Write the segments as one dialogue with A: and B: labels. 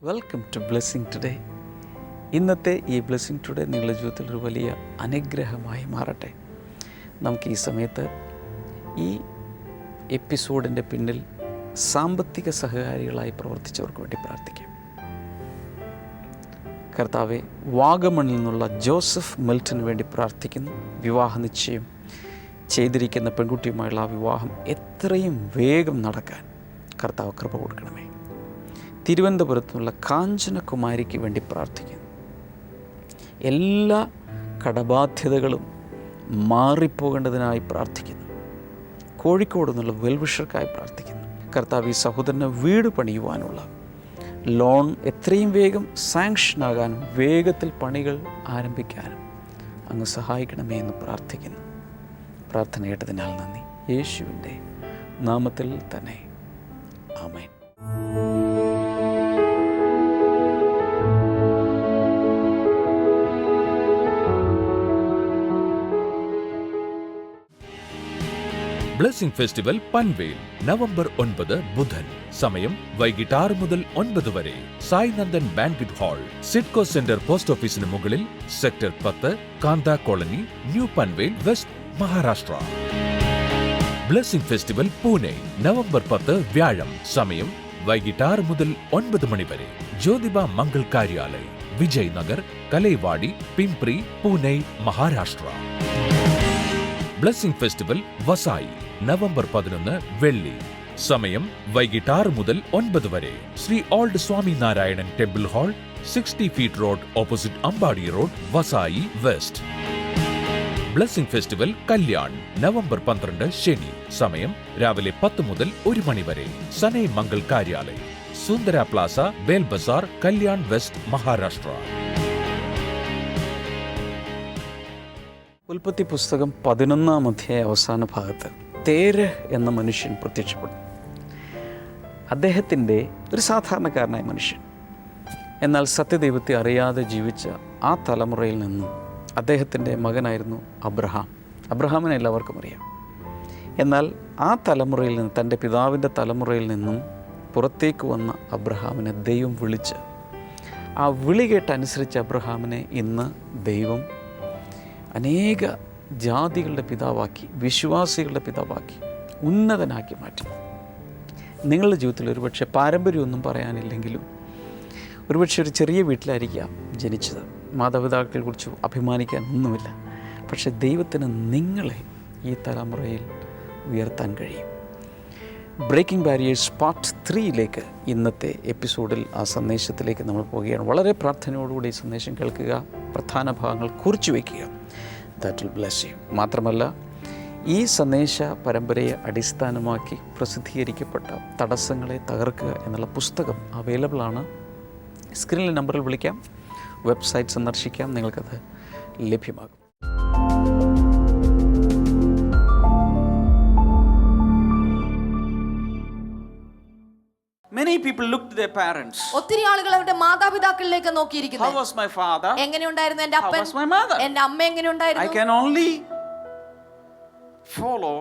A: Welcome to blessing today. ഇന്നത്തെ ഈ blessing today നിങ്ങളുടെ ജീവിതത്തിൽ ഒരു വലിയ അനുഗ്രഹമായി മാറട്ടെ. നമുക്ക് ഈ സമയത്ത് ഈ എപ്പിസോഡിൻ്റെ പിന്നിൽ സാമ്പത്തിക സഹകാരികളായി പ്രവർത്തിച്ചവർക്ക് വേണ്ടി പ്രാർത്ഥിക്കാം. കർത്താവെ, വാഗമണിൽ നിന്നുള്ള ജോസഫ് മിൽട്ടന് വേണ്ടി പ്രാർത്ഥിക്കുന്നു. വിവാഹ നിശ്ചയം ചെയ്തിരിക്കുന്ന പെൺകുട്ടിയുമായുള്ള ആ വിവാഹം എത്രയും വേഗം നടക്കാൻ കർത്താവ് കൃപ കൊടുക്കണമേ. തിരുവനന്തപുരത്തു നിന്നുള്ള കാഞ്ചനകുമാരിക്ക് വേണ്ടി പ്രാർത്ഥിക്കുന്നു. എല്ലാ കടബാധ്യതകളും മാറിപ്പോകേണ്ടതിനായി പ്രാർത്ഥിക്കുന്നു. കോഴിക്കോട് നിന്നുള്ള വെൽവിഷർക്കായി പ്രാർത്ഥിക്കുന്നു. കർത്താവ്, ഈ സഹോദരന് വീട് പണിയുവാനുള്ള ലോൺ എത്രയും വേഗം സാങ്ഷനാകാനും വേഗത്തിൽ പണികൾ ആരംഭിക്കാനും അങ്ങ് സഹായിക്കണമേ എന്ന് പ്രാർത്ഥിക്കുന്നു. പ്രാർത്ഥന കേട്ടതിനാൽ നന്ദി. യേശുവിൻ്റെ നാമത്തിൽ തന്നെ ആമേൻ.
B: ബ്ലെസ്സിംഗ് ഫെസ്റ്റിവൽ പൻവേൽ നവംബർ 9 ബുധൻ. സമയം വൈകിട്ട് 6 മുതൽ 9 വരെ. Sai Nandan banquet hall, CIDCO centre post ഓഫീസിന് മുകളിൽ, sector 10, Kanta colony, new Panvel, west, Maharashtra. Blessing festival Pune November 10 വ്യാഴം. സമയം വൈകിട്ട് 6 മുതൽ 9 മണി വരെ. Jyotiba Mangal Karyalay, Vijay Nagar, Kalewadi, Pimpri, Pune, Maharashtra. Blessing festival Vasai November 11 വെള്ളി. സമയം വൈകിട്ട് 6 മുതൽ 9 വരെ. Shri old Swami Narayanan temple hall, 60 feet road, opposite Ambadi road, Vasai west. Blessing festival Kalyan November 12 ശനി. സമയം രാവിലെ 10 മുതൽ 1 മണി വരെ. സനൈ മംഗൾ കാര്യാലയ്, സുന്ദര പ്ലാസ, ബേൽ ബസാർ, കല്യാൺ വെസ്റ്റ്, മഹാരാഷ്ട്ര.
A: ഉൽപ്പത്തി പുസ്തകം 11-ാം അധ്യായ അവസാന ഭാഗത്ത് തേരഹ് എന്ന മനുഷ്യൻ പ്രത്യക്ഷപ്പെടും. അദ്ദേഹത്തിൻ്റെ ഒരു സാധാരണക്കാരനായ മനുഷ്യൻ, എന്നാൽ സത്യദൈവത്തെ അറിയാതെ ജീവിച്ച ആ തലമുറയിൽ നിന്നും അദ്ദേഹത്തിൻ്റെ മകനായിരുന്നു അബ്രഹാം. അബ്രഹാമിനെ എല്ലാവർക്കും അറിയാം. എന്നാൽ ആ തലമുറയിൽ നിന്ന്, തൻ്റെ പിതാവിൻ്റെ തലമുറയിൽ നിന്നും പുറത്തേക്ക് വന്ന അബ്രഹാമിനെ ദൈവം വിളിച്ച്, ആ വിളി കേട്ടനുസരിച്ച അബ്രഹാമിനെ ഇന്ന് ദൈവം അനേക ജാതികളുടെ പിതാവാക്കി, വിശ്വാസികളുടെ പിതാവാക്കി, ഉന്നതനാക്കി മാറ്റി. നിങ്ങളുടെ ജീവിതത്തിൽ ഒരുപക്ഷെ പാരമ്പര്യമൊന്നും പറയാനില്ലെങ്കിലും ഒരുപക്ഷെ ഒരു ചെറിയ വീട്ടിലായിരിക്കാം ജനിച്ചത്. മാതാപിതാക്കളെ കുറിച്ച് അഭിമാനിക്കാൻ ഒന്നുമില്ല. പക്ഷെ ദൈവത്തിന് നിങ്ങളെ ഈ തലമുറയിൽ ഉയർത്താൻ കഴിയും. ബ്രേക്കിംഗ് ബാരിയേഴ്സ് പാർട്ട് 3 ഇന്നത്തെ എപ്പിസോഡിൽ ആ സന്ദേശത്തിലേക്ക് നമ്മൾ പോവുകയാണ്. വളരെ പ്രാർത്ഥനയോടുകൂടി ഈ സന്ദേശം കേൾക്കുക, പ്രധാന ഭാഗങ്ങൾ കുറിച്ചു വയ്ക്കുക. That will bless you. മാത്രമല്ല, ഈ സന്ദേശ പരമ്പരയെ അടിസ്ഥാനമാക്കി പ്രസിദ്ധീകരിക്കപ്പെട്ട തടസ്സങ്ങളെ തകർക്കുക എന്നുള്ള പുസ്തകം അവൈലബിൾ ആണ്. സ്ക്രീനിലെ നമ്പറിൽ വിളിക്കാം, വെബ്സൈറ്റ് സന്ദർശിക്കാം, നിങ്ങൾക്കത് ലഭ്യമാകും. Many people looked to their parents.
C: ഒത്തിരി ആളുകൾ അവരുടെ മാതാപിതാക്കളിലേക്ക് നോക്കിയിരിക്കുന്നു.
A: How was my father?
C: എങ്ങനെയുണ്ടായിരുന്നു എൻ്റെ അപ്പൻ?
A: How was my mother?
C: എൻ്റെ അമ്മ എങ്ങനെയുണ്ടായിരുന്നു?
A: I can only follow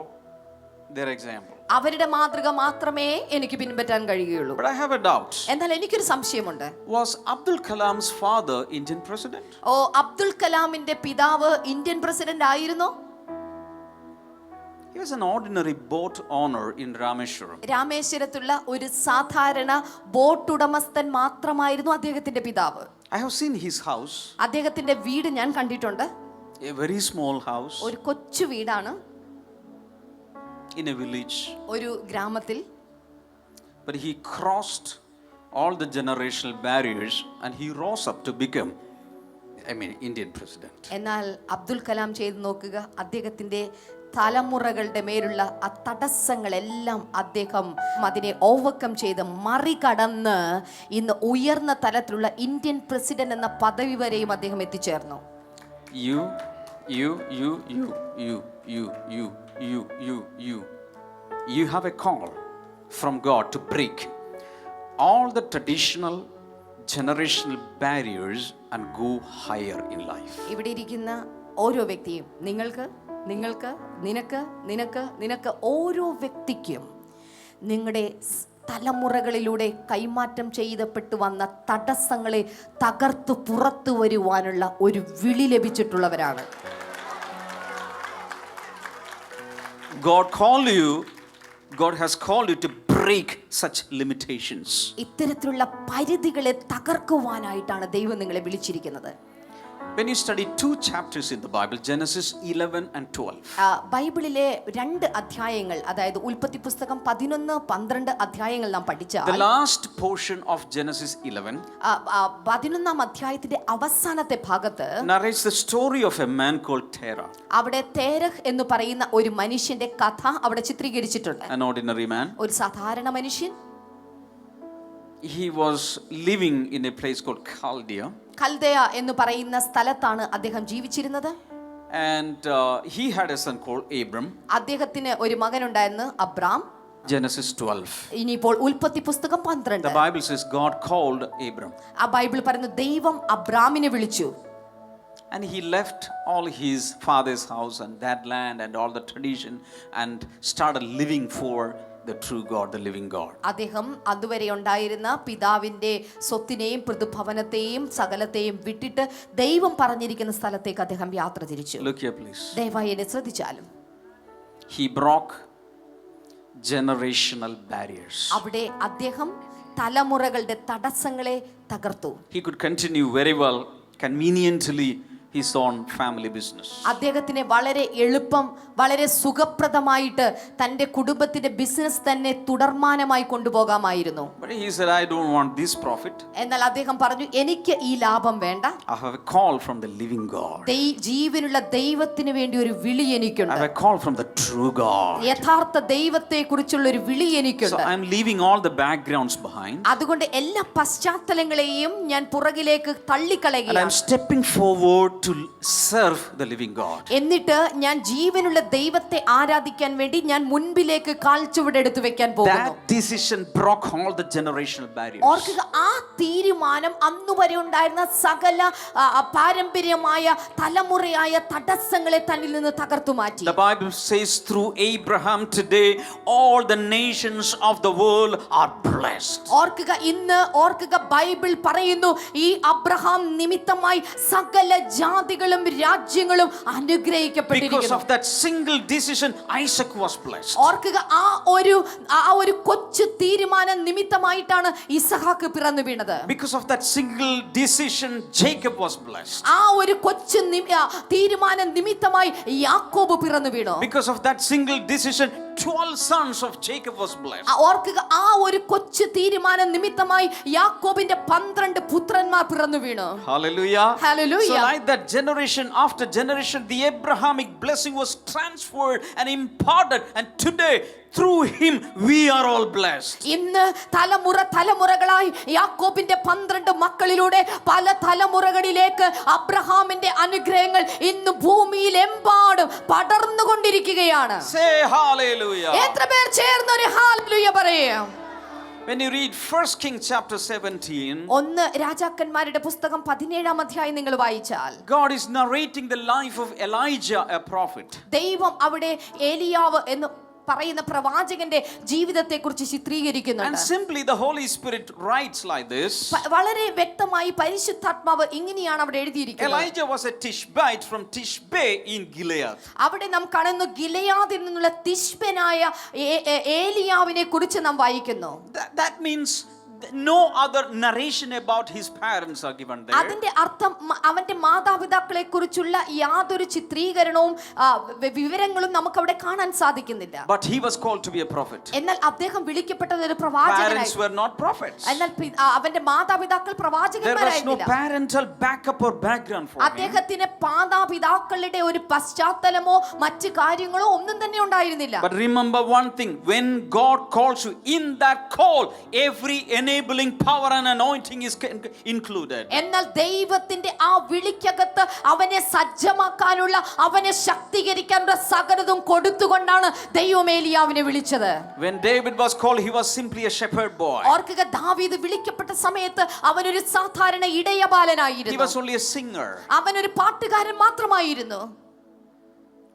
A: their example.
C: അവരുടെ മാതൃക മാത്രമേ എനിക്ക് പിൻപറ്റാൻ കഴിയുകയുള്ളൂ.
A: But I have a doubt.
C: എന്നാൽ എനിക്കൊരു സംശയമുണ്ട്.
A: Was Abdul Kalam's father Indian president?
C: Abdul കലാമിന്റെ പിതാവ് ഇന്ത്യൻ പ്രസിഡന്റ് ആയിരുന്നോ?
A: He was an ordinary boat owner in Rameshwaram.
C: രാമേശ്വരത്തുള്ള ഒരു സാധാരണ ബോട്ട് ഉടമസ്ഥൻ മാത്രമായിരുന്നു അദ്ദേഹത്തിന്റെ പിതാവ്.
A: I have seen his house.
C: അദ്ദേഹത്തിന്റെ വീട് ഞാൻ കണ്ടിട്ടുണ്ട്.
A: A very small house.
C: ഒരു കൊച്ചു വീടാണ്.
A: In a village.
C: ഒരു ഗ്രാമത്തിൽ.
A: But he crossed all the generational barriers and he rose up to become, Indian president.
C: എന്നാൽ അബ്ദുൽ കലാം ചെയ്ത് നോക്കുക, അദ്ദേഹത്തിന്റെ തലമുറകളുടെ മേലുള്ള ആ തടസ്സങ്ങളെല്ലാം അദ്ദേഹം അതിനെ ഓവർകം ചെയ്ത് മറികടന്ന് ഇന്ന് ഉയർന്ന തലത്തിലുള്ള ഇന്ത്യൻ പ്രസിഡന്റ് എന്ന പദവി വരെയും അദ്ദേഹം എത്തിച്ചേർന്നു.
A: You have a call from God to break all the traditional generational barriers and go higher in life.
C: ഇവിടെ ഇരിക്കുന്ന ഓരോ വ്യക്തിയും നിനക്ക് ഓരോ വ്യക്തിക്കും നിങ്ങളുടെ തലമുറകളിലൂടെ കൈമാറ്റം ചെയ്യപ്പെട്ടു വന്ന തടസ്സങ്ങളെ തകർത്തു പുറത്തു വരുവാനുള്ള ഒരു വിളി ലഭിച്ചിട്ടുള്ളവരാണ്.
D: God has called you to break such limitations.
C: ഇത്തരത്തിലുള്ള പരിധികളെ തകർക്കുവാനായിട്ടാണ് ദൈവം നിങ്ങളെ വിളിച്ചിരിക്കുന്നത്.
D: When you study 2 chapters in the Bible, Genesis 11 and 12.
C: ബൈബിളിലെ 2 അധ്യായങ്ങൾ, അതായത് ഉൽപ്പത്തി പുസ്തകം 11-12 അധ്യായങ്ങൾ നാം പഠിച്ചാൽ,
D: the last portion of Genesis 11
C: 11-ാം അധ്യായത്തിന്റെ അവസാനത്തെ ഭാഗത്ത്
D: narrates the story of a man called Terah.
C: അവിടെ തേരഹ് എന്ന് പറയുന്ന ഒരു മനുഷ്യന്റെ കഥ അവിടെ ചിത്രീകരിച്ചിട്ടുണ്ട്.
D: An ordinary man.
C: ഒരു സാധാരണ മനുഷ്യൻ.
D: He was living in a place called Chaldea.
C: കൽദയ എന്ന് പറയുന്ന സ്ഥലത്താണ് അദ്ദേഹം ജീവിച്ചിരുന്നത്.
D: And he had a son called Abram.
C: അദ്ദേഹത്തിന് ഒരു മകനുണ്ടായിരുന്നു, അബ്രാം.
D: Genesis 12.
C: ഇനിയിപ്പോൾ ഉൽപ്പത്തി പുസ്തകം 12.
D: The Bible says God called Abram.
C: ആ ബൈബിൾ പറയുന്നു ദൈവം അബ്രാമിനെ വിളിച്ചു.
D: And he left all his father's house and that land and all the tradition and started living for the true God, the living God.
C: അദ്ദേഹം അതുവരെ ഉണ്ടായിരുന്ന പിതാവിന്റെ സ്വത്തിനെയും പ്രതിഭവനത്തെയും സകലത്തെയും വിട്ടിട്ട് ദൈവം പറഞ്ഞിരിക്കുന്ന സ്ഥലത്തേക്ക് അദ്ദേഹം യാത്ര തിരിച്ചു.
D: Look here please.
C: ദയവായി എന്നെ ശ്രദ്ധിച്ചാലും.
D: He broke generational barriers.
C: അവിടെ അദ്ദേഹം തലമുറകളുടെ തടസ്സങ്ങളെ തകർത്തു.
D: He could continue very well, conveniently his own family business.
C: അദ്ദേഹത്തിന് വളരെ എളുപ്പം, വളരെ സുഖപ്രദമായിട്ട് തന്റെ കുടുംബത്തിന്റെ ബിസിനസ് തന്നെ തുടർമാനമായി കൊണ്ടുപോകാമായിരുന്നു.
D: But he said, I don't want this profit.
C: എന്നാൽ അദ്ദേഹം പറഞ്ഞു, എനിക്ക് ഈ ലാഭം വേണ്ട.
D: I have a call from the living God.
C: ജീവനുള്ള ദൈവത്തിന് വേണ്ടി ഒരു വിളി
D: I
C: എനിക്കുണ്ട്.
D: have a call from the true God.
C: യഥാർത്ഥ ദൈവത്തെ കുറിച്ചുള്ള ഒരു വിളി
D: So
C: എനിക്കുണ്ട്.
D: I am leaving all the backgrounds behind.
C: അതുകൊണ്ട് എല്ലാ പശ്ചാത്തലങ്ങളെയും ഞാൻ പുറകിലേക്ക്
D: And I am
C: തള്ളിക്കളയുകയാണ്.
D: stepping forward to serve the living God.
C: എന്നിട്ട് ഞാൻ ജീവനുള്ള ദൈവത്തെ ആരാധിക്കാൻ വേണ്ടി ഞാൻ മുൻപിലേക്ക് കാൽച്ചുവടെടുത്ത് വെക്കാൻ പോകുന്നു.
D: That decision broke all the generational barriers.
C: ഓർക്കുക, ആ തീരുമാനം അന്നുവരെ ഉണ്ടായിരുന്ന സകല പാരമ്പര്യമായ തലമുറയായ തടസ്സങ്ങളെ തന്നിൽ നിന്ന് തകർത്തു മാറ്റി.
D: The Bible says through Abraham today all the nations of the world are blessed.
C: ഓർക്കുക ബൈബിൾ പറയുന്നു, ഈ അബ്രഹാം നിമിത്തമായി സകല ജാതികളും രാജ്യങ്ങളും അനുഗ്രഹിക്കപ്പെട്ടിരിക്കുന്നു.
D: Because of that single decision Isaac was blessed.
C: ഓർക്കുക, ആ ഒരു കൊച്ചു തീരുമാനം നിമിത്തമായിട്ടാണ് ഇസഹാക്ക് പിറന്നു വീണത്.
D: Because of that single decision Jacob was blessed.
C: ആ ഒരു കൊച്ചു തീരുമാനം നിമിത്തമായി യാക്കോബ് പിറന്നു വീണു.
D: Because of that single decision 12 sons of Jacob was blessed.
C: ഓർക്കുക, ആ ഒരു കൊച്ചു തീരുമാനം നിമിത്തമായി യാക്കോബിന്റെ 12 പുത്രന്മാർ പിറന്നു വീണു.
D: Hallelujah.
C: Hallelujah.
D: So like that generation after generation the Abrahamic blessing was transferred and imparted, and today through him we are all blessed.
C: ഇന്ന് തലമുറകളായി യാക്കോബിന്റെ 12 മക്കളിലൂടെ പല തലമുറകളിലേക്ക് അബ്രഹാമിന്റെ അനുഗ്രഹങ്ങൾ ഇന്ന് ഭൂമിയിലെമ്പാടും പടർന്നുകൊണ്ടിരിക്കുകയാണ്.
D: Say hallelujah.
C: എത്ര പേർ ചേർന്ന് ഒരു ഹല്ലേലൂയ പറയാം?
D: When you read 1 Kings chapter 17,
C: 1 രാജാക്കന്മാരുടെ പുസ്തകം 17-ാം അധ്യായം നിങ്ങൾ വായിച്ചാൽ,
D: God is narrating the life of Elijah, a prophet.
C: ദൈവം അവിടെ ഏലിയാവ് എന്ന് പറയുന്ന പ്രവാചകന്റെ ജീവിതത്തെ കുറിച്ച് ചിത്രീകരിക്കുന്നുണ്ട്.
D: And simply the Holy Spirit writes like this.
C: വളരെ വ്യക്തമായി പരിശുദ്ധാത്മാവ് ഇങ്ങനെയാണ് അവിടെ എഴുതിയിരിക്കുന്നത്.
D: Elijah was a Tishbite from Tishbe in Gilead.
C: അവിടെ നാം കാണുന്നു, ഗിലെയാദിൽ നിന്നുള്ള തിശ്ബനായ ഏലിയാവിനെ കുറിച്ച് നാം വായിക്കുന്നു.
D: That means no other narration about his parents are given there.
C: അതിന്റെ അർത്ഥം അവന്റെ മാതാപിതാക്കളെ കുറിച്ചുള്ള യാതൊരു ചിത്രീകരണവും വിവരങ്ങളും നമുക്ക് അവിടെ കാണാൻ സാധിക്കുന്നില്ല.
D: But he was called to be a prophet.
C: എന്നാൽ അദ്ദേഹം വിളിക്കപ്പെട്ടത് ഒരു പ്രവാചകനായി.
D: Parents were not prophets.
C: എന്നാൽ അവന്റെ മാതാപിതാക്കൾ പ്രവാചകന്മാരായിരുന്നില്ല.
D: There was no parental backup or background for him.
C: അദ്ദേഹത്തിന് മാതാപിതാക്കളുടെ ഒരു പശ്ചാത്തലമോ മറ്റു കാര്യങ്ങളോ ഒന്നും തന്നെ ഉണ്ടായിരുന്നില്ല.
D: But remember one thing, when God calls you, in that call every enabling power and anointing is included.
C: എന്നാൽ ദൈവത്തിന്റെ ആ വിളിക്കകത്ത് അവനെ സജ്ജമാക്കാനുള്ള, അവനെ ശക്തീകരിക്കാനുള്ള സകലതും കൊടുത്തുകൊണ്ടാണ് ദൈവം ഏലിയാവിനെ വിളിച്ചത്.
D: When David was called, he was simply a shepherd boy.
C: ഓർക്കുക, ദാവീദ് വിളിക്കപ്പെട്ട സമയത്ത് അവനൊരു സാധാരണ ഇടയബാലനായിരുന്നു.
D: He was only a singer.
C: അവനൊരു പാട്ടുകാരൻ മാത്രമായിരുന്നു.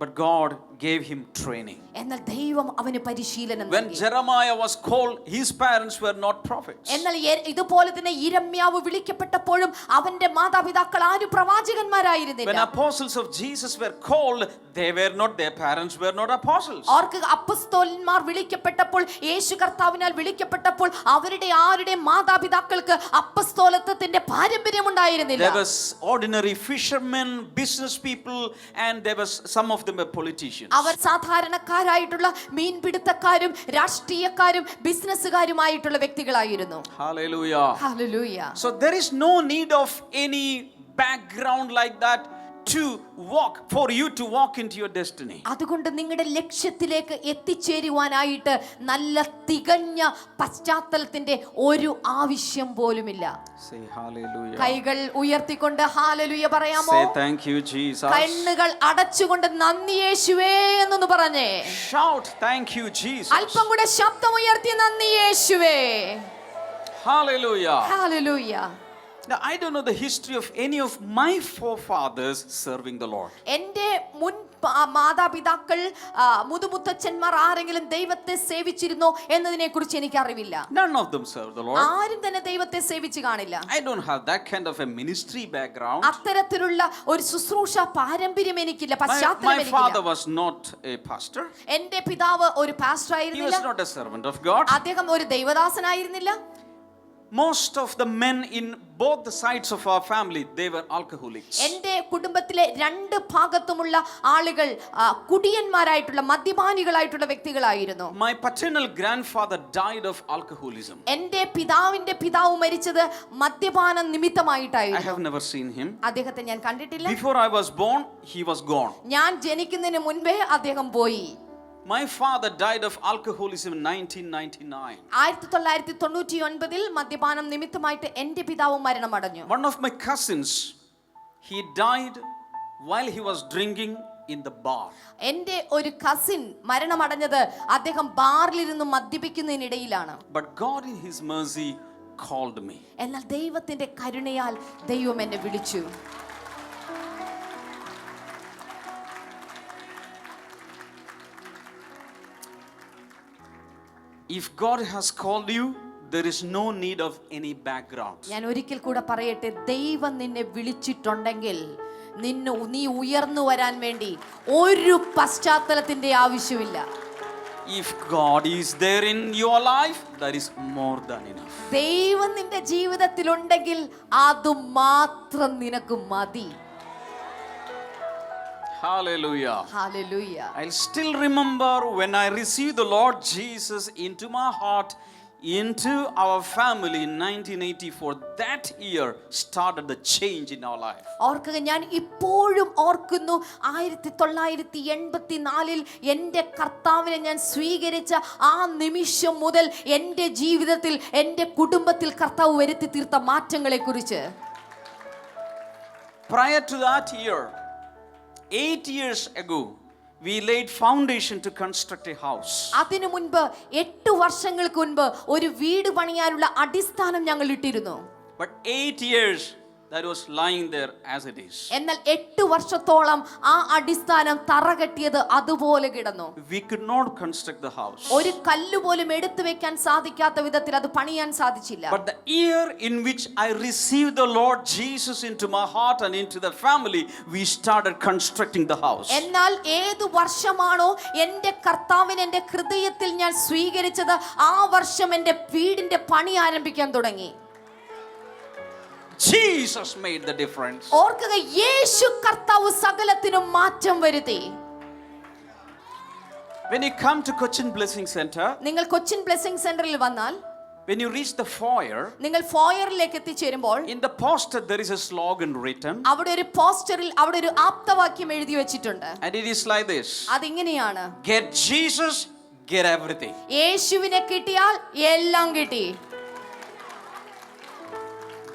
D: But God gave him training.
C: എന്നാൽ ദൈവം അവന് പരിശീലനം
D: When
C: നൽകി.
D: Jeremiah was called, his parents were not prophets.
C: എന്നാൽ ഇതുപോലെ തന്നെ യിരെമ്യാവ് വിളിക്കപ്പെട്ടപ്പോഴും അവന്റെ മാതാപിതാക്കൾ ആരും
D: When
C: പ്രവാചകന്മാരായിരുന്നില്ല.
D: apostles of Jesus were called, their parents were not apostles.
C: അവർക്ക് അപ്പസ്തോലന്മാർ വിളിക്കപ്പെട്ടപ്പോൾ, യേശു കർത്താവിനാൽ വിളിക്കപ്പെട്ടപ്പോൾ അവരുടെ ആരുടെ മാതാപിതാക്കൾക്ക് അപ്പസ്തോലത്വത്തിന്റെ പാരമ്പര്യം ഉണ്ടായിരുന്നില്ല.
D: There was ordinary fishermen, business people, and there was some of them were politicians.
C: അവർ സാധാരണക്കാരായിട്ടുള്ള മീൻപിടുത്തക്കാരും രാഷ്ട്രീയക്കാരും ബിസിനസ്സുകാരുമായിട്ടുള്ള വ്യക്തികളായിരുന്നു.
D: Hallelujah.
C: Hallelujah.
D: So there is no need of any background like that for you to walk into your destiny.
C: അതുകൊണ്ട് നിങ്ങളുടെ ലക്ഷ്യത്തിലേക്ക് എത്തിച്ചേരുവാനായിട്ട് നല്ല തികഞ്ഞ പശ്ചാത്തലത്തിന്റെ ഒരു ആവശ്യം പോലുമില്ല.
D: Say hallelujah.
C: കൈകൾ ഉയർത്തിക്കൊണ്ട് ഹല്ലേലൂയ പറയാമോ?
D: Say thank you Jesus.
C: കണ്ണുകൾ അടച്ചുകൊണ്ട് നന്ദി യേശുവേ എന്നൊന്ന് പറഞ്ഞേ.
D: Shout thank you Jesus.
C: അല്പം കൂടെ ശബ്ദമുയർത്തി നന്ദി യേശുവേ.
D: Hallelujah.
C: Hallelujah.
D: Now, I don't know the history of any of my forefathers serving the Lord.
C: എൻ്റെ മുൻ മാതാപിതാക്കൾ മുതുമുത്തച്ഛന്മാർ ആരെങ്കിലും ദൈവത്തെ സേവിച്ചിരുന്നോ എന്നതിനെ കുറിച്ച് എനിക്ക് അറിവില്ല.
D: None of them served the Lord.
C: ആരും തന്നെ ദൈവത്തെ സേവിച്ചു കാണില്ല.
D: I don't have that kind of a ministry background.
C: അത്തരത്തിലുള്ള ഒരു ശുശ്രൂഷ പാരമ്പര്യം എനിക്കില്ല, പശ്ചാത്തലം
D: My father
C: എനിക്കില്ല.
D: was not a pastor.
C: എൻ്റെ പിതാവ് ഒരു പാസ്റ്റർ
D: He
C: ആയിരുന്നില്ല.
D: was not a servant of God.
C: അദ്ദേഹം ഒരു ദൈവദാസനായിരുന്നില്ല.
D: Most of the men in both the sides of our family, they were alcoholics.
C: എൻ്റെ കുടുംബത്തിലെ രണ്ട് ഭാഗത്തുമുള്ള ആളുകൾ കുടിയന്മാരായിട്ടുള്ള മദ്യപാനികളായിട്ടുള്ള വ്യക്തികളായിരുന്നു.
D: My paternal grandfather died of alcoholism.
C: എൻ്റെ പിതാവിന്റെ പിതാവ് മരിച്ചത് മദ്യപാന
D: I
C: നിമിത്തമായിട്ടായിരുന്നു.
D: have never seen him.
C: അദ്ദേഹത്തെ ഞാൻ കണ്ടിട്ടില്ല.
D: Before I was born, he was gone.
C: ഞാൻ ജനിക്കുന്നതിന് മുൻപേ അദ്ദേഹം പോയി.
D: My father died of alcoholism in 1999.
C: 1999 മദ്യപാനം നിമിത്തമായിട്ട് എൻ്റെ പിതാവ് മരണമടഞ്ഞു.
D: One of my cousins, he died while he was drinking in the bar.
C: എൻ്റെ ഒരു കസിൻ മരണമടഞ്ഞത് അദ്ദേഹം ബാറിലിരുന്ന് മദ്യപിക്കുന്നതിനിടയിലാണ്.
D: But God in his mercy called me.
C: എന്നാൽ ദൈവത്തിന്റെ കരുണയാൽ ദൈവം എന്നെ വിളിച്ചു.
D: If God has called you, there is no need of any background.
C: ഞാൻ ഒരിക്കൽ കൂടെ പറയട്ടെ, ദൈവം നിന്നെ വിളിച്ചിട്ടുണ്ടെങ്കിൽ നീ ഉയർന്നു വരാൻ വേണ്ടി ഒരു പശ്ചാത്തലത്തിന്റെ ആവശ്യമില്ല.
D: If God is there in your life, that is more than enough.
C: ദൈവം നിന്റെ ജീവിതത്തിൽ ഉണ്ടെങ്കിൽ അത് മാത്രം നിനക്ക് മതി.
D: Hallelujah.
C: Hallelujah.
D: I'll still remember when I received the Lord Jesus into my heart, into our family in 1984. That year started the change in our life.
C: ഓർക്കുക, ഞാൻ ഇപ്പോഴും ഓർക്കുന്നു 1984 എൻ്റെ കർത്താവിനെ ഞാൻ സ്വീകരിച്ച ആ നിമിഷം മുതൽ എൻ്റെ ജീവിതത്തിൽ എൻ്റെ കുടുംബത്തിൽ കർത്താവ് വരുത്തി തീർത്ത മാറ്റങ്ങളെ കുറിച്ച്.
D: Prior to that year, 8 years ago, we laid foundation to construct a house.
C: അതിനു മുൻപ് 8 വർഷങ്ങൾക്ക് മുൻപ് ഒരു വീട് പണിയാനുള്ള അടിസ്ഥാനം ഞങ്ങൾ ഇട്ടിരുന്നു.
D: But 8 years, that was lying there as it is.
C: എന്നാൽ 8 വർഷത്തോളം ആ അടിസ്ഥാനം തറകെട്ടിയത് അതുപോലെ കിടന്നു.
D: We could not construct the house.
C: ഒരു കല്ല് പോലും എടുത്തു വെക്കാൻ സാധിക്കാത്ത വിധത്തിൽ അത് പണിയാൻ സാധിച്ചില്ല.
D: But the year in which I received the Lord Jesus into my heart and into the family, we started constructing the house.
C: എന്നാൽ ഏതു വർഷമാണോ എൻ്റെ കർത്താവിനെ എൻ്റെ ഹൃദയത്തിൽ ഞാൻ സ്വീകരിച്ചത്, ആ വർഷം എൻ്റെ വീടിന്റെ പണി ആരംഭിക്കാൻ തുടങ്ങി.
D: Jesus made the difference.
C: ഓർക്കുക, യേശു കർത്താവ് സകലത്തിനും മാറ്റം വരുത്തി.
D: When you come to Cochin Blessing Center,
C: നിങ്ങൾ കൊച്ചിൻ ബ്ലെസ്സിംഗ് സെന്ററിൽ വന്നാൽ,
D: when you reach the foyer,
C: നിങ്ങൾ ഫോയറിലേക്ക് എത്തിച്ചേരുമ്പോൾ
D: in the poster there is a slogan written,
C: അവിടെ ഒരു പോസ്റ്ററിൽ അവിടെ ഒരു ആപ്തവാക്യം എഴുതി വെച്ചിട്ടുണ്ട്.
D: and it is like this:
C: അതിങ്ങനെയാണ്:
D: get Jesus, get everything.
C: യേശുവിനെ കിട്ടിയാൽ എല്ലാം കിട്ടി.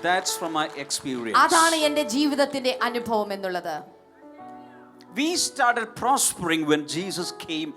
D: That's from my experience.
C: അതാണ് എൻ്റെ ജീവിതത്തിന്റെ അനുഭവം എന്നുള്ളത്.
D: We started prospering when Jesus came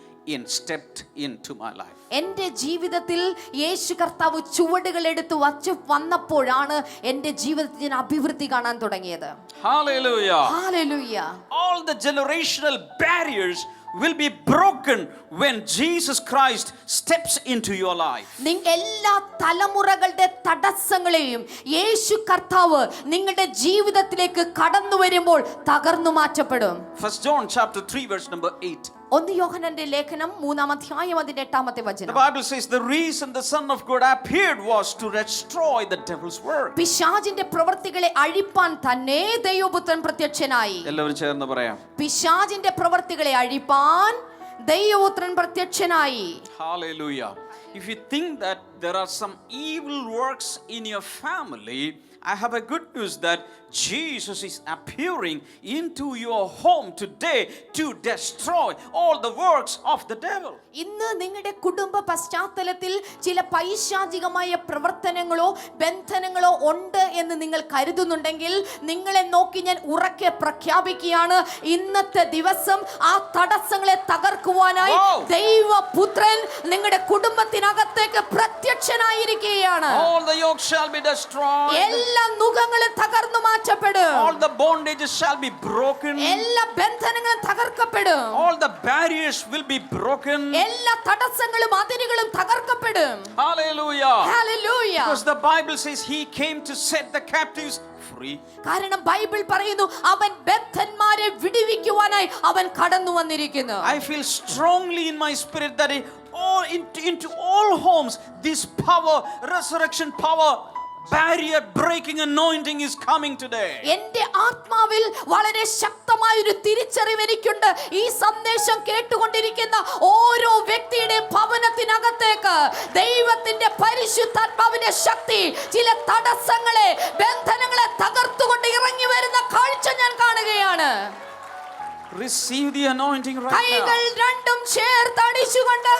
D: stepped into my life.
C: എൻ്റെ ജീവിതത്തിൽ യേശു കർത്താവ് ചുവടുകൾ എടുത്ത് വച്ചു വന്നപ്പോഴാണ് എൻ്റെ ജീവിതത്തിൽ ഞാൻ അഭിവൃദ്ധി കാണാൻ തുടങ്ങിയത്.
D: Hallelujah.
C: Hallelujah.
D: All the generational barriers will be broken when Jesus Christ steps into your life.
C: എല്ലാ തലമുറകളുടെ തടസ്സങ്ങളെയും യേശു കർത്താവ് നിങ്ങളുടെ ജീവിതത്തിലേക്ക് കടന്നു വരുമ്പോൾ തകർന്നു മാറ്റപ്പെടും.
D: 1 John chapter 3 verse number 8.
C: 1 യോഹന്നാന്റെ ലേഖനം 3-ാം അധ്യായം അതിന്റെ 8-ാമത്തെ
D: The
C: വചനം.
D: Bible says the reason the Son of God appeared was to destroy the devil's work.
C: പിശാചിന്റെ പ്രവൃത്തികളെ അഴിപ്പാൻ തന്നെ ദൈവപുത്രൻ പ്രത്യക്ഷനായി.
D: എല്ലാവരും ചേർന്ന് പറയാം.
C: പിശാചിന്റെ പ്രവൃത്തികളെ അഴിപ്പാൻ ദൈവപുത്രൻ പ്രത്യക്ഷനായി.
D: Hallelujah. If you think that there are some evil works in your family, I have a good news that Jesus is appearing into your home today to destroy all the works of the devil.
C: ഇന്ന് നിങ്ങളുടെ കുടുംബ പശ്ചാത്തലത്തിൽ ചില പൈശാചികമായ പ്രവർത്തനങ്ങളോ ബന്ധനങ്ങളോ ഉണ്ട് എന്ന് നിങ്ങൾ കരുതുന്നുണ്ടെങ്കിൽ നിങ്ങളെ നോക്കി ഞാൻ ഉറക്കെ പ്രഖ്യാപിക്കുകയാണ്, ഇന്നത്തെ ദിവസം ആ തടസ്സങ്ങളെ തകർക്കുവാനായി ദൈവപുത്രൻ നിങ്ങളുടെ കുടുംബത്തിനകത്തേക്ക് പ്രത്യക്ഷനായിരിക്കുകയാണ്.
D: All the yokes shall be destroyed.
C: എല്ലാ നുകങ്ങളും തകർന്നു മാറ്റപ്പെടും.
D: All the bondages shall be broken.
C: എല്ലാ ബന്ധനങ്ങളും തകർക്കപ്പെടും.
D: All the barriers will be broken.
C: എല്ലാ തടസ്സങ്ങളും അതിരുകളും തകർക്കപ്പെടും.
D: Hallelujah.
C: Hallelujah.
D: Because the Bible says he came to set the captives free.
C: കാരണം Bible പറയുന്നു അവൻ ബദ്ധന്മാരെ വിടുവിക്കുവാനായി അവൻ കടന്നു വന്നിരിക്കുന്നു.
D: I feel strongly in my spirit that into all homes this power, resurrection power, barrier breaking anointing is coming today.
C: എൻ്റെ ആത്മാവിൽ വളരെ ശക്തമായ ഒരു തിരിച്ചറിവ് എനിക്കുണ്ട്. ഈ സന്ദേശം കേട്ടുകൊണ്ടിരിക്കുന്ന ഓരോ വ്യക്തിയുടെയും ഭവനത്തിനകത്തേക്ക് ദൈവത്തിന്റെ പരിശുദ്ധാത്മാവിന്റെ ശക്തി ചില തടസ്സങ്ങളെ ബന്ധനങ്ങളെ തകർത്തുകൊണ്ട് ഇറങ്ങി വരുന്ന കാഴ്ച ഞാൻ കാണുകയാണ്.
D: Receive the anointing right
C: കൈകൾ
D: now.
C: രണ്ടും ചേർത്തടിച്ചുകൊണ്ട്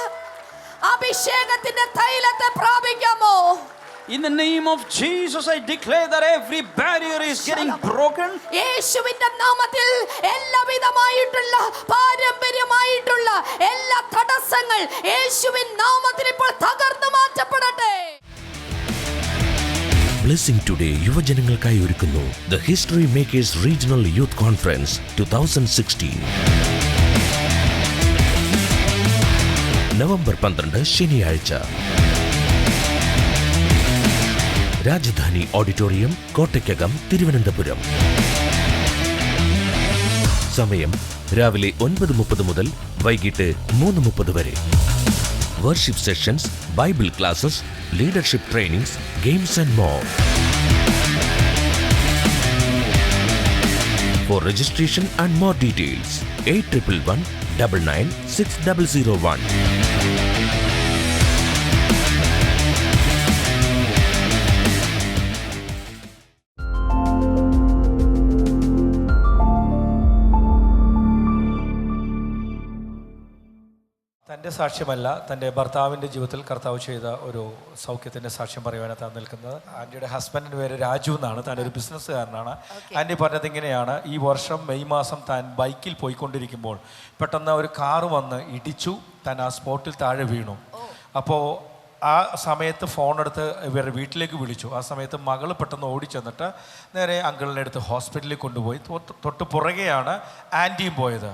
C: അഭിഷേകത്തിന്റെ തൈലത്തെ പ്രാപിക്കാമോ?
D: In the name of Jesus, I declare that every barrier is getting broken.
C: യേശുവിന്റെ നാമത്തിൽ എല്ലാവിധമായിട്ടുള്ള പാരമ്പര്യമായിട്ടുള്ള എല്ലാ തടസ്സങ്ങൾ യേശുവിൻ നാമത്തിൽ ഇപ്പോൾ തകർന്നു മാറ്റപ്പെടട്ടെ.
E: ബ്ലെസ്സിംഗ് ടുഡേ യുവജനങ്ങൾക്കായി ഒരുക്കുന്നു the history makers regional youth conference 2016. November 12 ശനിയാഴ്ച, രാജധാനി ഓഡിറ്റോറിയം, കോട്ടയ്ക്കകം, തിരുവനന്തപുരം. സമയം രാവിലെ 9:30 മുതൽ വൈകിട്ട് 3:30 വരെ. Worship sessions, Bible classes, leadership trainings, games and more. For registration and more details, 8111996001.
F: തൻ്റെ സാക്ഷ്യമല്ല, തൻ്റെ ഭർത്താവിൻ്റെ ജീവിതത്തിൽ കർത്താവ് ചെയ്ത ഒരു സൗഖ്യത്തിൻ്റെ സാക്ഷ്യം പറയുവാനാണ് താൻ നിൽക്കുന്നത്. ആൻറ്റിയുടെ ഹസ്ബൻഡിൻ്റെ പേര് രാജു എന്നാണ്. താൻ ഒരു ബിസിനസ്സുകാരനാണ്. ആൻറ്റി പറഞ്ഞത് ഇങ്ങനെയാണ്, ഈ വർഷം മെയ് മാസം താൻ ബൈക്കിൽ പോയിക്കൊണ്ടിരിക്കുമ്പോൾ പെട്ടെന്ന് ഒരു കാറ് വന്ന് ഇടിച്ചു. താൻ ആ സ്പോട്ടിൽ താഴെ വീണു. അപ്പോൾ ആ സമയത്ത് ഫോണെടുത്ത് ഇവരുടെ വീട്ടിലേക്ക് വിളിച്ചു. ആ സമയത്ത് മകൾ പെട്ടെന്ന് ഓടിച്ചെന്നിട്ട് നേരെ അങ്കിളിനെ അടുത്ത് ഹോസ്പിറ്റലിൽ കൊണ്ടുപോയി. തൊട്ട് പുറകെയാണ് ആൻറ്റിയും പോയത്.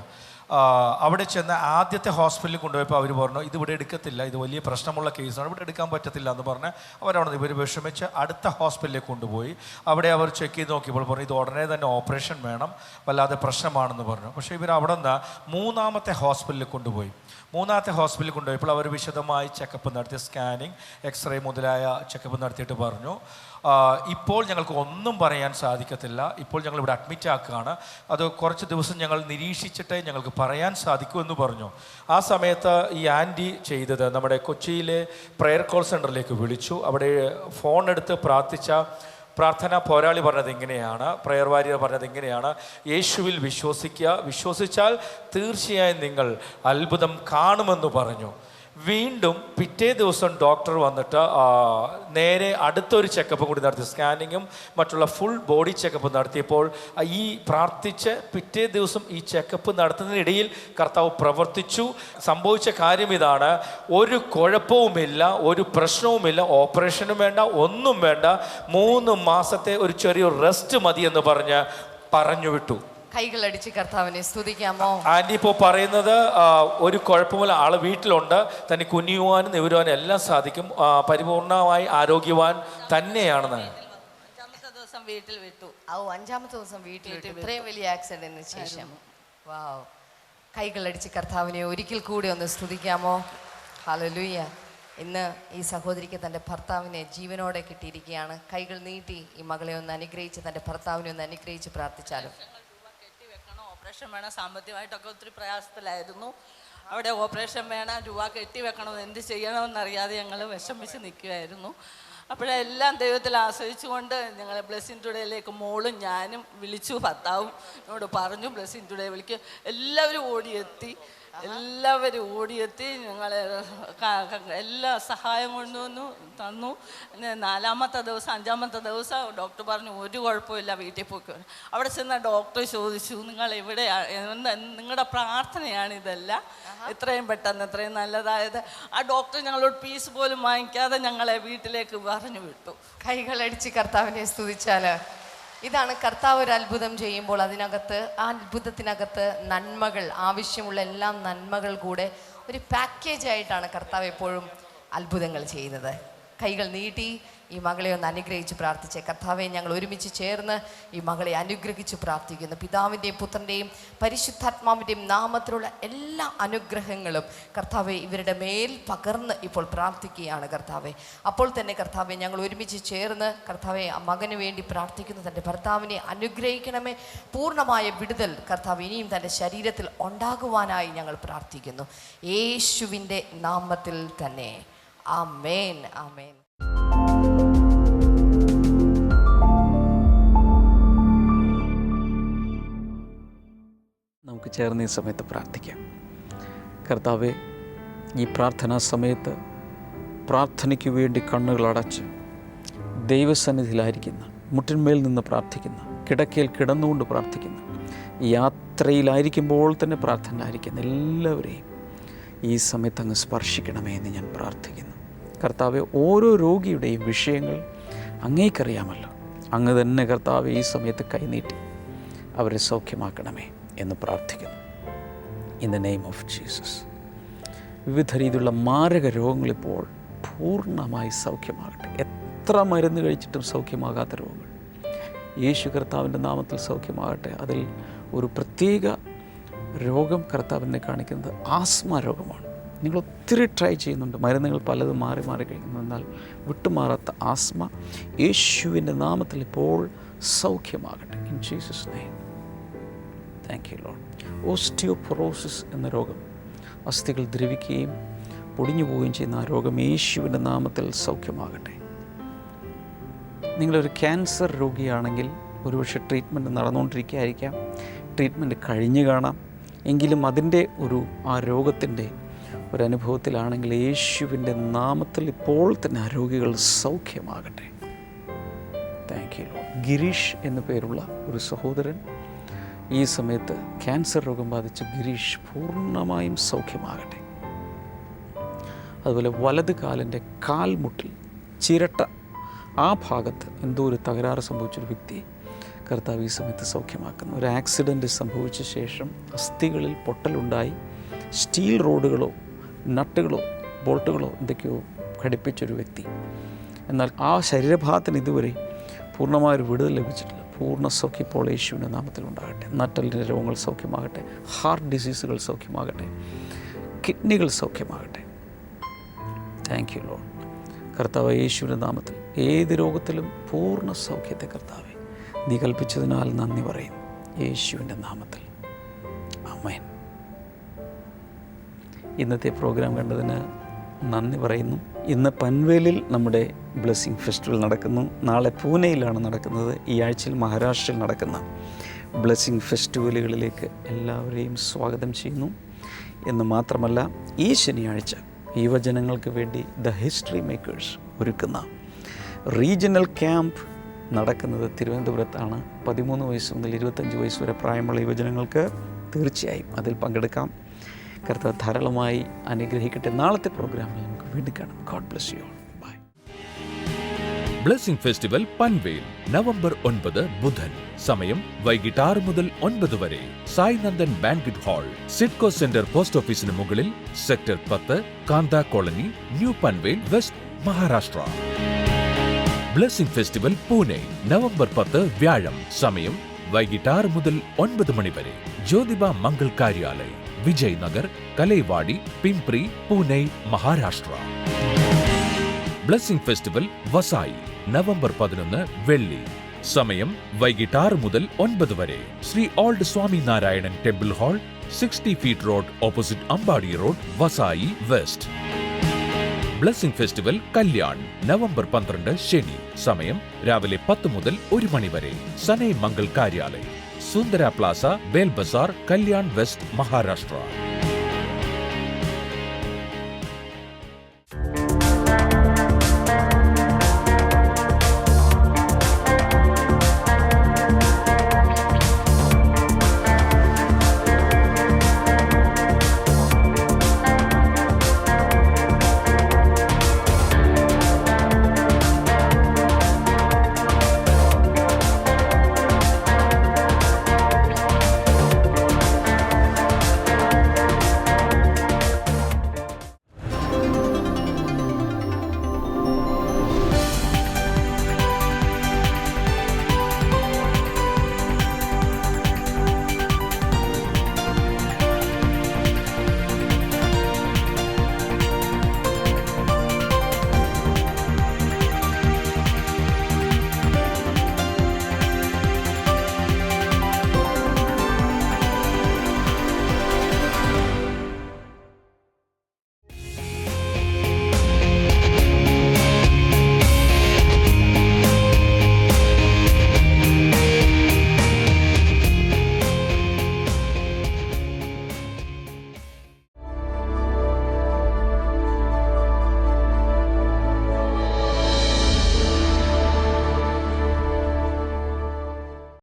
F: അവിടെ ചെന്ന് ആദ്യത്തെ ഹോസ്പിറ്റലിൽ കൊണ്ടുപോയപ്പോൾ അവർ പറഞ്ഞു ഇതിവിടെ എടുക്കത്തില്ല, ഇത് വലിയ പ്രശ്നമുള്ള കേസാണ്, ഇവിടെ എടുക്കാൻ പറ്റത്തില്ല എന്ന് പറഞ്ഞ് അവരവിടെ ഇവർ വിഷമിച്ച് അടുത്ത ഹോസ്പിറ്റലിലേക്ക് കൊണ്ടുപോയി. അവിടെ അവർ ചെക്ക് ചെയ്ത് നോക്കിയപ്പോൾ പറഞ്ഞു ഇത് ഉടനെ തന്നെ ഓപ്പറേഷൻ വേണം, വല്ലാതെ പ്രശ്നമാണെന്ന് പറഞ്ഞു. പക്ഷേ ഇവർ അവിടെ നിന്ന് മൂന്നാമത്തെ ഹോസ്പിറ്റലിൽ കൊണ്ടുപോയി. മൂന്നാമത്തെ ഹോസ്പിറ്റലിൽ കൊണ്ടുപോയപ്പോൾ അവർ വിശദമായി ചെക്കപ്പ് നടത്തി, സ്കാനിങ്, എക്സ്റേ മുതലായ ചെക്കപ്പ് നടത്തിയിട്ട് പറഞ്ഞു ഇപ്പോൾ ഞങ്ങൾക്ക് ഒന്നും പറയാൻ സാധിക്കത്തില്ല, ഇപ്പോൾ ഞങ്ങളിവിടെ അഡ്മിറ്റ് ആക്കുകയാണ്, അത് കുറച്ച് ദിവസം ഞങ്ങൾ നിരീക്ഷിച്ചിട്ടേ ഞങ്ങൾക്ക് പറയാൻ സാധിക്കൂ എന്ന് പറഞ്ഞു. ആ സമയത്ത് ഈ ആൻറ്റി ചെയ്തത് നമ്മുടെ കൊച്ചിയിലെ പ്രെയർ കോൾ സെൻ്ററിലേക്ക് വിളിച്ചു. അവിടെ ഫോൺ എടുത്ത് പ്രാർത്ഥന പോരാളി പറഞ്ഞത് ഇങ്ങനെയാണ്, പ്രെയർ വാരിയർ പറഞ്ഞത് ഇങ്ങനെയാണ്, യേശുവിൽ വിശ്വസിക്കുക, വിശ്വസിച്ചാൽ തീർച്ചയായും നിങ്ങൾ അത്ഭുതം കാണുമെന്ന് പറഞ്ഞു. വീണ്ടും പിറ്റേ ദിവസം ഡോക്ടർ വന്നിട്ട് നേരെ അടുത്തൊരു ചെക്കപ്പ് കൂടി നടത്തി, സ്കാനിങ്ങും മറ്റുള്ള ഫുൾ ബോഡി ചെക്കപ്പ് നടത്തിയപ്പോൾ ഈ പ്രാർത്ഥിച്ച് പിറ്റേ ദിവസം ഈ ചെക്കപ്പ് നടത്തുന്നതിനിടയിൽ കർത്താവ് പ്രവർത്തിച്ചു. സംഭവിച്ച കാര്യം ഇതാണ്, ഒരു കുഴപ്പവുമില്ല, ഒരു പ്രശ്നവുമില്ല, ഓപ്പറേഷനും വേണ്ട, ഒന്നും വേണ്ട, 3 മാസത്തെ ഒരു ചെറിയൊരു റെസ്റ്റ് മതി എന്ന് പറഞ്ഞു വിട്ടു.
C: കൈകളടിച്ച് കർത്താവിനെ സ്തുതിക്കാമോ?
F: ആൻറ്റി ഇപ്പോൾ പറയുന്നത് ഒരു കുഴപ്പമില്ല, ആള് വീട്ടിലുണ്ട്, തന്നെ കുനിയുവാനും നിവരുവാനും എല്ലാം സാധിക്കും, പരിപൂർണമായി ആരോഗ്യവാൻ തന്നെയാണെന്ന്.
G: 5-ാമത്തെ ദിവസം വീട്ടിൽ വിട്ടു.
C: 5-ാമത്തെ ദിവസം വീട്ടിൽ വിട്ടു. ഇത്രയും വലിയ ആക്സിഡന്റിന് ശേഷം. വാവ്. കൈകളടിച്ച് കർത്താവിനെ ഒരിക്കൽ കൂടി ഒന്ന് സ്തുതിക്കാമോ? ഹല്ലേലൂയ. ഇന്ന് ഈ സഹോദരിക്ക് തൻ്റെ ഭർത്താവിനെ ജീവനോടെ കിട്ടിയിരിക്കുകയാണ്. കൈകൾ നീട്ടി ഈ മകളെ ഒന്ന് അനുഗ്രഹിച്ച് തൻ്റെ ഭർത്താവിനെ ഒന്ന് അനുഗ്രഹിച്ച് പ്രാർത്ഥിച്ചാലും.
G: ഓപ്പറേഷൻ വേണം, സാമ്പത്തികമായിട്ടൊക്കെ ഒത്തിരി പ്രയാസത്തിലായിരുന്നു. അവിടെ ഓപ്പറേഷൻ വേണം, രൂപ കെട്ടിവെക്കണം, എന്ത് ചെയ്യണമെന്നറിയാതെ ഞങ്ങൾ വിഷമിച്ച് നിൽക്കുമായിരുന്നു. അപ്പോഴെല്ലാം ദൈവത്തിൽ ആശ്രയിച്ചുകൊണ്ട് ഞങ്ങൾ ബ്ലെസ്സിങ് ടുഡേയിലേക്ക് മോളും ഞാനും വിളിച്ചു. ഭർത്താവും എന്നോട് പറഞ്ഞു ബ്ലെസ്സിങ് ടുഡേ വിളിക്കും. എല്ലാവരും ഓടിയെത്തി ഞങ്ങളെ എല്ലാ സഹായം കൊണ്ടുവന്നു തന്നു. 4-ാമത്തെ ദിവസം 5-ാമത്തെ ദിവസം ഡോക്ടർ പറഞ്ഞു ഒരു കുഴപ്പമില്ല, വീട്ടിൽ പോയി. അവിടെ ചെന്ന ഡോക്ടർ ചോദിച്ചു, നിങ്ങൾ എവിടെയാണ്, നിങ്ങളുടെ പ്രാർത്ഥനയാണ് ഇതെല്ലാം ഇത്രയും പെട്ടെന്ന് ഇത്രയും നല്ലതായത്. ആ ഡോക്ടർ ഞങ്ങളോട് പീസ് പോലും വാങ്ങിക്കാതെ ഞങ്ങളെ വീട്ടിലേക്ക് പറഞ്ഞു വിട്ടു.
C: കൈകളടിച്ച് കർത്താവിനെ സ്തുതിച്ചാൽ ഇതാണ് കർത്താവ് ഒരു അത്ഭുതം ചെയ്യുമ്പോൾ അതിനകത്ത്, ആ അത്ഭുതത്തിനകത്ത് നന്മകൾ, ആവശ്യമുള്ള എല്ലാ നന്മകൾ കൂടെ ഒരു പാക്കേജായിട്ടാണ് കർത്താവ് എപ്പോഴും അത്ഭുതങ്ങൾ ചെയ്യുന്നത്. കൈകൾ നീട്ടി ഈ മകളെ ഒന്ന് അനുഗ്രഹിച്ച് പ്രാർത്ഥിച്ചേ. കർത്താവെ, ഞങ്ങൾ ഒരുമിച്ച് ചേർന്ന് ഈ മകളെ അനുഗ്രഹിച്ച് പ്രാർത്ഥിക്കുന്നു. പിതാവിൻ്റെയും പുത്രൻ്റെയും പരിശുദ്ധാത്മാവിൻ്റെയും നാമത്തിലുള്ള എല്ലാ അനുഗ്രഹങ്ങളും കർത്താവെ ഇവരുടെ മേൽ പകർന്ന് ഇപ്പോൾ പ്രാർത്ഥിക്കുകയാണ് കർത്താവെ. അപ്പോൾ തന്നെ കർത്താവെ, ഞങ്ങൾ ഒരുമിച്ച് ചേർന്ന് കർത്താവെ ആ മകന് വേണ്ടി പ്രാർത്ഥിക്കുന്നു. തൻ്റെ ഭർത്താവിനെ അനുഗ്രഹിക്കണമേ. പൂർണ്ണമായ വിടുതൽ കർത്താവ് ഇനിയും തൻ്റെ ശരീരത്തിൽ ഉണ്ടാകുവാനായി ഞങ്ങൾ പ്രാർത്ഥിക്കുന്നു, യേശുവിൻ്റെ നാമത്തിൽ തന്നെ. ആമേൻ, ആമേൻ.
A: നമുക്ക് ചേർന്ന് ഈ സമയത്ത് പ്രാർത്ഥിക്കാം. കർത്താവെ, ഈ പ്രാർത്ഥനാ സമയത്ത് പ്രാർത്ഥനയ്ക്ക് വേണ്ടി കണ്ണുകളടച്ച് ദൈവസന്നിധിയിലായിരിക്കുന്ന, മുട്ടിന്മേൽ നിന്ന് പ്രാർത്ഥിക്കുന്ന, കിടക്കയിൽ കിടന്നുകൊണ്ട് പ്രാർത്ഥിക്കുന്ന, യാത്രയിലായിരിക്കുമ്പോൾ തന്നെ പ്രാർത്ഥനയിലായിരിക്കുന്ന എല്ലാവരെയും ഈ സമയത്ത് അങ്ങ് സ്പർശിക്കണമേ എന്ന് ഞാൻ പ്രാർത്ഥിക്കുന്നു. കർത്താവെ, ഓരോ രോഗിയുടെയും വിഷയങ്ങൾ അങ്ങേക്കറിയാമല്ലോ. അങ്ങ് തന്നെ കർത്താവെ ഈ സമയത്ത് കൈനീട്ടി അവരെ സൗഖ്യമാക്കണമേ എന്ന് പ്രാർത്ഥിക്കുന്നു. In the name of Jesus. വിവിധ രീതിയിലുള്ള മാരക രോഗങ്ങളിപ്പോൾ പൂർണ്ണമായി സൗഖ്യമാകട്ടെ. എത്ര മരുന്ന് കഴിച്ചിട്ടും സൗഖ്യമാകാത്ത രോഗങ്ങൾ യേശു കർത്താവിൻ്റെ നാമത്തിൽ സൗഖ്യമാകട്ടെ. അതിൽ ഒരു പ്രത്യേക രോഗം കർത്താവിനെ കാണിക്കുന്നത് ആസ്മ രോഗമാണ്. നിങ്ങൾ ഒത്തിരി ട്രൈ ചെയ്യുന്നുണ്ട്, മരുന്നുകൾ പലതും മാറി കഴിക്കുന്നു, എന്നാൽ വിട്ടുമാറാത്ത ആസ്മ യേശുവിൻ്റെ നാമത്തിൽ ഇപ്പോൾ സൗഖ്യമാകട്ടെ. In Jesus name. Thank you Lord. Osteoporosis എന്ന രോഗം, അസ്ഥികൾ ദ്രവിക്കുകയും പൊടിഞ്ഞു പോവുകയും ചെയ്യുന്ന ആ രോഗം യേശുവിൻ്റെ നാമത്തിൽ സൗഖ്യമാകട്ടെ. നിങ്ങളൊരു ക്യാൻസർ രോഗിയാണെങ്കിൽ ഒരുപക്ഷെ ട്രീറ്റ്മെൻറ്റ് നടന്നുകൊണ്ടിരിക്കുകയായിരിക്കാം, ട്രീറ്റ്മെൻറ്റ് കഴിഞ്ഞു കാണാം. എങ്കിലും അതിൻ്റെ ആ രോഗത്തിൻ്റെ ഒരനുഭവത്തിലാണെങ്കിൽ യേശുവിൻ്റെ നാമത്തിൽ ഇപ്പോൾ തന്നെ ആ രോഗികൾ സൗഖ്യമാകട്ടെ. Thank you Lord. ഗിരീഷ് എന്നു പേരുള്ള ഒരു സഹോദരൻ ഈ സമയത്ത് ക്യാൻസർ രോഗം ബാധിച്ച് ഗിരീഷ് പൂർണ്ണമായും സൗഖ്യമാകട്ടെ. അതുപോലെ വലത് കാലിൻ്റെ കാൽമുട്ടിൽ ചിരട്ട ആ ഭാഗത്ത് എന്തോ ഒരു തകരാറ് സംഭവിച്ചൊരു വ്യക്തിയെ കർത്താവ് ഈ സമയത്ത് സൗഖ്യമാക്കുന്നു. ഒരു ആക്സിഡൻറ്റ് സംഭവിച്ച ശേഷം അസ്ഥികളിൽ പൊട്ടലുണ്ടായി സ്റ്റീൽ റോഡുകളോ നട്ടുകളോ ബോൾട്ടുകളോ എന്തൊക്കെയോ ഘടിപ്പിച്ചൊരു വ്യക്തി. എന്നാൽ ആ ശരീരഭാഗത്തിന് ഇതുവരെ പൂർണ്ണമായൊരു വിടുതൽ ലഭിച്ചിട്ടില്ല. പൂർണ്ണ സൗഖ്യം ഇപ്പോൾ യേശുവിൻ്റെ നാമത്തിലുണ്ടാകട്ടെ. നട്ടലിൻ്റെ രോഗങ്ങൾ സൗഖ്യമാകട്ടെ, ഹാർട്ട് ഡിസീസുകൾ സൗഖ്യമാകട്ടെ, കിഡ്നികൾ സൗഖ്യമാകട്ടെ. Thank you Lord. കർത്താവ് യേശുവിൻ്റെ നാമത്തിൽ ഏത് രോഗത്തിലും പൂർണ്ണ സൗഖ്യത്തെ കർത്താവെ നീ കൽപ്പിച്ചതിനാൽ നന്ദി പറയും, യേശുവിൻ്റെ നാമത്തിൽ. ആമേൻ. ഇന്നത്തെ പ്രോഗ്രാം കണ്ടതിന് നന്ദി പറയുന്നു. ഇന്ന് പൻവേലിൽ നമ്മുടെ ബ്ലെസ്സിങ് ഫെസ്റ്റിവൽ നടക്കുന്നു. നാളെ പൂനെയിലാണ് നടക്കുന്നത്. ഈ ആഴ്ചയിൽ മഹാരാഷ്ട്രയിൽ നടക്കുന്ന ബ്ലെസ്സിങ് ഫെസ്റ്റിവലുകളിലേക്ക് എല്ലാവരെയും സ്വാഗതം ചെയ്യുന്നു. എന്ന് മാത്രമല്ല, ഈ ശനിയാഴ്ച യുവജനങ്ങൾക്ക് വേണ്ടി ദ ഹിസ്റ്ററി മേക്കേഴ്സ് ഒരുക്കുന്ന റീജിയണൽ ക്യാമ്പ് നടക്കുന്നത് തിരുവനന്തപുരത്താണ്. 13 വയസ്സ് മുതൽ 25 വയസ്സ് വരെ പ്രായമുള്ള യുവജനങ്ങൾക്ക് തീർച്ചയായും അതിൽ പങ്കെടുക്കാം. കർത്താവ് ധാരാളമായി അനുഗ്രഹിക്കട്ടെ. നാളത്തെ പ്രോഗ്രാമിൽ നമുക്ക് വീണ്ടും കാണാം. God bless you all. Bye.
B: Blessing festival Panvel November 9 ബുധൻ. സമയം വൈകിട്ട് 6 മുതൽ 9 വരെ. Sainandan banquet hall, CIDCO centre post ഓഫീസിന് മുകളിൽ, sector 10, Kanta colony, new Panvel, west, Maharashtra. Blessing festival Pune November 10 വ്യാഴം. സമയം വൈകിട്ട് 6 മുതൽ 9 മണി വരെ. Jyotiba Mangal Karyalaya, Vijay Nagar, Kalewadi, Pimpri, Pune, Maharashtra. Blessing festival Vasai November 11 വെള്ളി. സമയം വൈകിട്ട് 6 മുതൽ 9 വരെ. Shri old Swami Narayanan temple hall, 60 feet road, opposite Ambadi road, Vasai west. Blessing festival Kalyan November 12 ശനി. സമയം രാവിലെ 10 മുതൽ 1 മണി വരെ. സനൈ മംഗൾ കാര്യാലയ, സുന്ദര പ്ലാസ, ബേൽ ബസാർ, കല്യാൺ വെസ്റ്റ്, മഹാരാഷ്ട്ര.